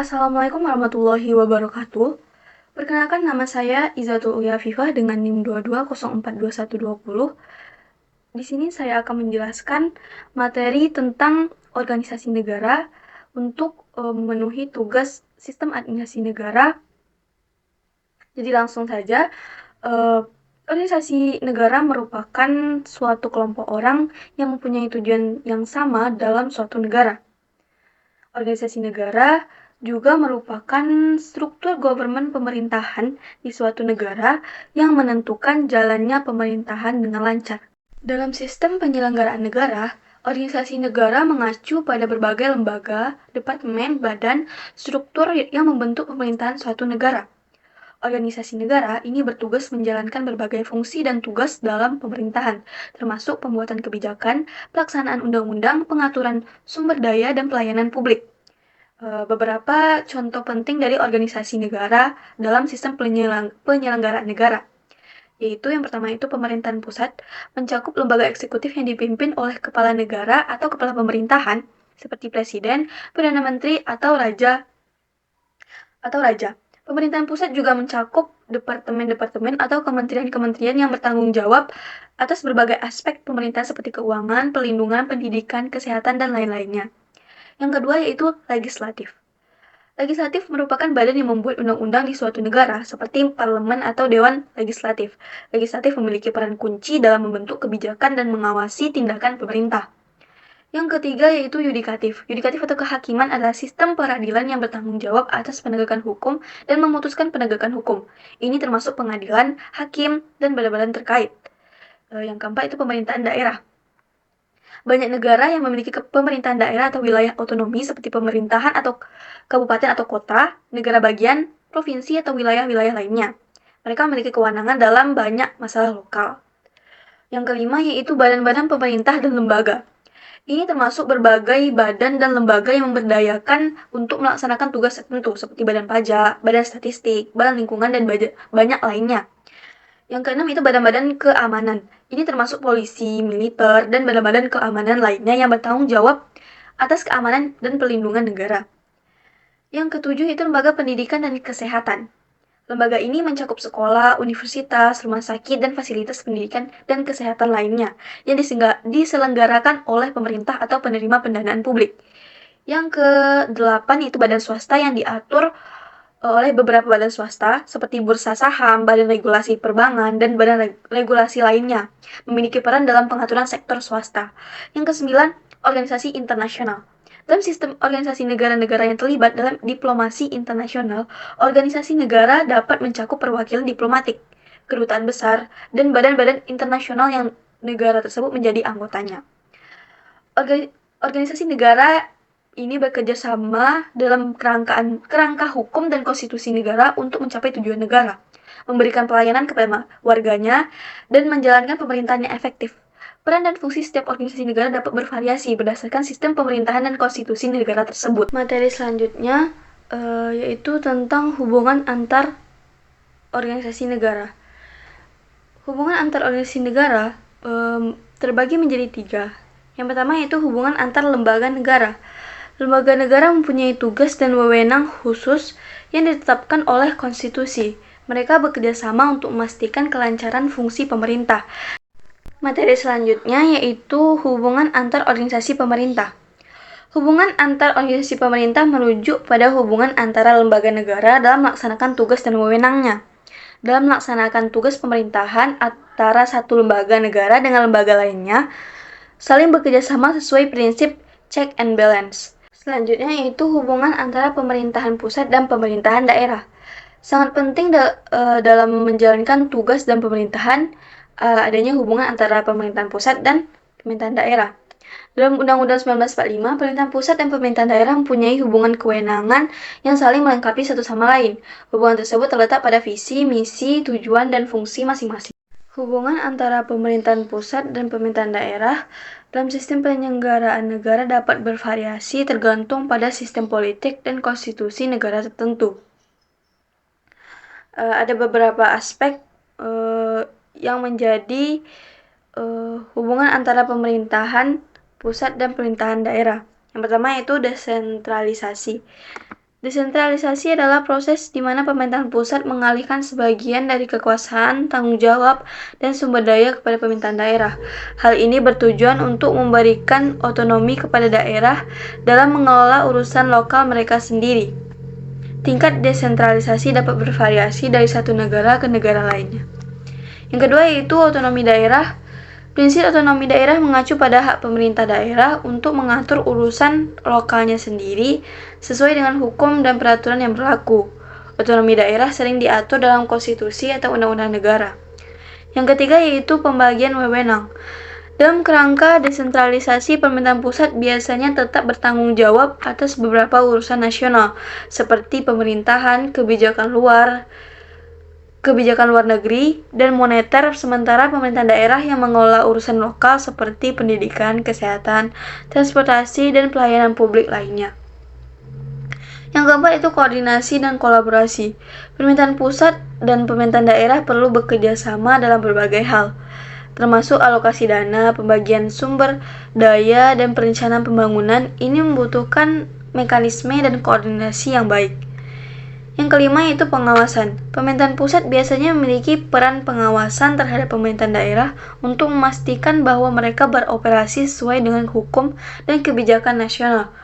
Assalamualaikum warahmatullahi wabarakatuh. Perkenalkan, nama saya Izatul Uya Afifah dengan NIM 22042120. Di sini saya akan menjelaskan materi tentang organisasi negara untuk memenuhi tugas sistem administrasi negara. Jadi langsung saja, organisasi negara merupakan suatu kelompok orang yang mempunyai tujuan yang sama dalam suatu negara. Organisasi negara juga merupakan struktur government pemerintahan di suatu negara yang menentukan jalannya pemerintahan dengan lancar. Dalam sistem penyelenggaraan negara, organisasi negara mengacu pada berbagai lembaga, departemen, badan, struktur yang membentuk pemerintahan suatu negara. Organisasi negara ini bertugas menjalankan berbagai fungsi dan tugas dalam pemerintahan, termasuk pembuatan kebijakan, pelaksanaan undang-undang, pengaturan sumber daya, dan pelayanan publik. Beberapa contoh penting dari organisasi negara dalam sistem penyelenggaraan negara, yaitu yang pertama itu pemerintahan pusat, mencakup lembaga eksekutif yang dipimpin oleh kepala negara atau kepala pemerintahan, seperti presiden, perdana menteri, atau raja. Pemerintahan pusat juga mencakup departemen-departemen atau kementerian-kementerian yang bertanggung jawab atas berbagai aspek pemerintahan seperti keuangan, pelindungan, pendidikan, kesehatan, dan lain-lainnya. Yang kedua yaitu legislatif. Legislatif merupakan badan yang membuat undang-undang di suatu negara, seperti parlemen atau dewan legislatif. Legislatif memiliki peran kunci dalam membentuk kebijakan dan mengawasi tindakan pemerintah. Yang ketiga yaitu yudikatif. Yudikatif atau kehakiman adalah sistem peradilan yang bertanggung jawab atas penegakan hukum dan memutuskan penegakan hukum. Ini termasuk pengadilan, hakim, dan badan-badan terkait. Yang keempat itu pemerintahan daerah. Banyak negara yang memiliki pemerintahan daerah atau wilayah otonomi seperti pemerintahan atau kabupaten atau kota, negara bagian, provinsi, atau wilayah-wilayah lainnya. Mereka memiliki kewenangan dalam banyak masalah lokal. Yang kelima yaitu badan-badan pemerintah dan lembaga. Ini termasuk berbagai badan dan lembaga yang memberdayakan untuk melaksanakan tugas tertentu seperti badan pajak, badan statistik, badan lingkungan, dan banyak lainnya. Yang keenam itu badan-badan keamanan. Ini termasuk polisi, militer, dan badan-badan keamanan lainnya yang bertanggung jawab atas keamanan dan pelindungan negara. Yang ketujuh itu lembaga pendidikan dan kesehatan. Lembaga ini mencakup sekolah, universitas, rumah sakit, dan fasilitas pendidikan dan kesehatan lainnya yang diselenggarakan oleh pemerintah atau penerima pendanaan publik. Yang kedelapan itu badan swasta yang diatur oleh beberapa badan swasta seperti Bursa Saham, Badan Regulasi Perbankan, dan badan regulasi lainnya, memiliki peran dalam pengaturan sektor swasta. Yang kesembilan, organisasi internasional. Dalam sistem organisasi negara-negara yang terlibat dalam diplomasi internasional, organisasi negara dapat mencakup perwakilan diplomatik, kedutaan besar, dan badan-badan internasional yang negara tersebut menjadi anggotanya. Organisasi negara ini bekerja sama dalam kerangka hukum dan konstitusi negara untuk mencapai tujuan negara, memberikan pelayanan kepada warganya, dan menjalankan pemerintahan yang efektif. Peran dan fungsi setiap organisasi negara dapat bervariasi berdasarkan sistem pemerintahan dan konstitusi negara tersebut. Materi selanjutnya yaitu tentang hubungan antar organisasi negara. Hubungan antar organisasi negara terbagi menjadi tiga. Yang pertama yaitu hubungan antar lembaga negara. Lembaga negara mempunyai tugas dan wewenang khusus yang ditetapkan oleh konstitusi. Mereka bekerja sama untuk memastikan kelancaran fungsi pemerintah. Materi selanjutnya yaitu hubungan antar organisasi pemerintah. Hubungan antar organisasi pemerintah merujuk pada hubungan antara lembaga negara dalam melaksanakan tugas dan wewenangnya. Dalam melaksanakan tugas pemerintahan antara satu lembaga negara dengan lembaga lainnya, saling bekerja sama sesuai prinsip check and balance. Selanjutnya yaitu hubungan antara pemerintahan pusat dan pemerintahan daerah. Sangat penting dalam menjalankan tugas dan pemerintahan adanya hubungan antara pemerintahan pusat dan pemerintahan daerah. Dalam Undang-Undang 1945, pemerintahan pusat dan pemerintahan daerah mempunyai hubungan kewenangan yang saling melengkapi satu sama lain. Hubungan tersebut terletak pada visi, misi, tujuan, dan fungsi masing-masing. Hubungan antara pemerintahan pusat dan pemerintahan daerah dalam sistem penyelenggaraan negara dapat bervariasi tergantung pada sistem politik dan konstitusi negara tertentu. Ada beberapa aspek yang menjadi hubungan antara pemerintahan pusat dan pemerintahan daerah. Yang pertama yaitu desentralisasi. Desentralisasi adalah proses di mana pemerintahan pusat mengalihkan sebagian dari kekuasaan, tanggung jawab, dan sumber daya kepada pemerintahan daerah. Hal ini bertujuan untuk memberikan otonomi kepada daerah dalam mengelola urusan lokal mereka sendiri. Tingkat desentralisasi dapat bervariasi dari satu negara ke negara lainnya. Yang kedua yaitu otonomi daerah. Prinsip otonomi daerah mengacu pada hak pemerintah daerah untuk mengatur urusan lokalnya sendiri sesuai dengan hukum dan peraturan yang berlaku. Otonomi daerah sering diatur dalam konstitusi atau undang-undang negara. Yang ketiga yaitu pembagian wewenang. Dalam kerangka desentralisasi, pemerintahan pusat biasanya tetap bertanggung jawab atas beberapa urusan nasional, seperti pemerintahan, kebijakan luar negeri, dan moneter, sementara pemerintahan daerah yang mengelola urusan lokal seperti pendidikan, kesehatan, transportasi, dan pelayanan publik lainnya. Yang keempat itu koordinasi dan kolaborasi. Pemerintahan pusat dan pemerintahan daerah perlu bekerja sama dalam berbagai hal, termasuk alokasi dana, pembagian sumber daya, dan perencanaan pembangunan. Ini membutuhkan mekanisme dan koordinasi yang baik. Yang kelima yaitu pengawasan. Pemerintahan pusat biasanya memiliki peran pengawasan terhadap pemerintahan daerah untuk memastikan bahwa mereka beroperasi sesuai dengan hukum dan kebijakan nasional.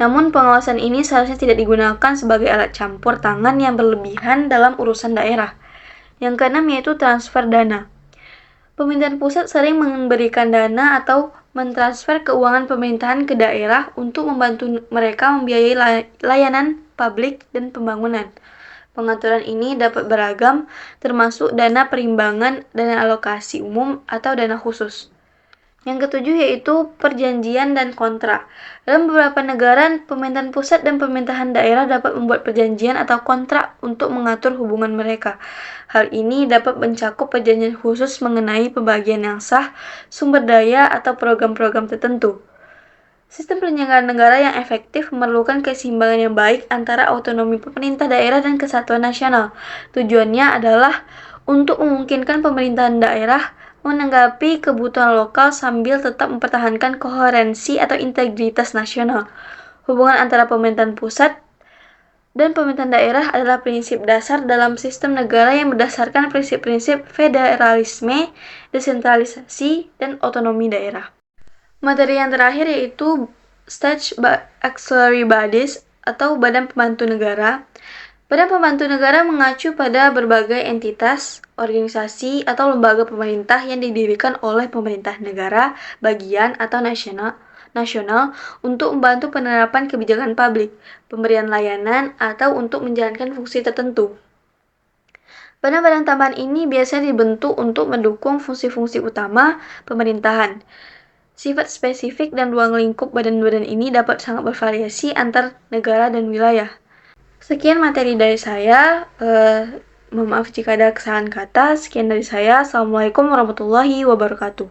Namun pengawasan ini seharusnya tidak digunakan sebagai alat campur tangan yang berlebihan dalam urusan daerah. Yang keenam yaitu transfer dana. Pemerintahan pusat sering memberikan dana atau mentransfer keuangan pemerintahan ke daerah untuk membantu mereka membiayai layanan publik dan pembangunan. Pengaturan ini dapat beragam, termasuk dana perimbangan, dana alokasi umum, atau dana khusus. Yang ketujuh yaitu perjanjian dan kontrak. Dalam beberapa negara, pemerintahan pusat dan pemerintahan daerah dapat membuat perjanjian atau kontrak untuk mengatur hubungan mereka. Hal ini dapat mencakup perjanjian khusus mengenai pembagian yang sah, sumber daya, atau program-program tertentu. Sistem penyelenggaraan negara yang efektif memerlukan keseimbangan yang baik antara otonomi pemerintah daerah dan kesatuan nasional. Tujuannya adalah untuk memungkinkan pemerintahan daerah menanggapi kebutuhan lokal sambil tetap mempertahankan koherensi atau integritas nasional. Hubungan antara pemerintahan pusat dan pemerintahan daerah adalah prinsip dasar dalam sistem negara yang berdasarkan prinsip-prinsip federalisme, desentralisasi, dan otonomi daerah. Materi yang terakhir yaitu State Auxiliary Bodies atau Badan Pembantu Negara. Badan Pembantu Negara mengacu pada berbagai entitas, organisasi, atau lembaga pemerintah yang didirikan oleh pemerintah negara, bagian, atau nasional untuk membantu penerapan kebijakan publik, pemberian layanan, atau untuk menjalankan fungsi tertentu. Badan-badan tambahan ini biasanya dibentuk untuk mendukung fungsi-fungsi utama pemerintahan. Sifat spesifik dan ruang lingkup badan-badan ini dapat sangat bervariasi antar negara dan wilayah. Sekian materi dari saya. Mohon maaf jika ada kesalahan kata. Sekian dari saya. Assalamualaikum warahmatullahi wabarakatuh.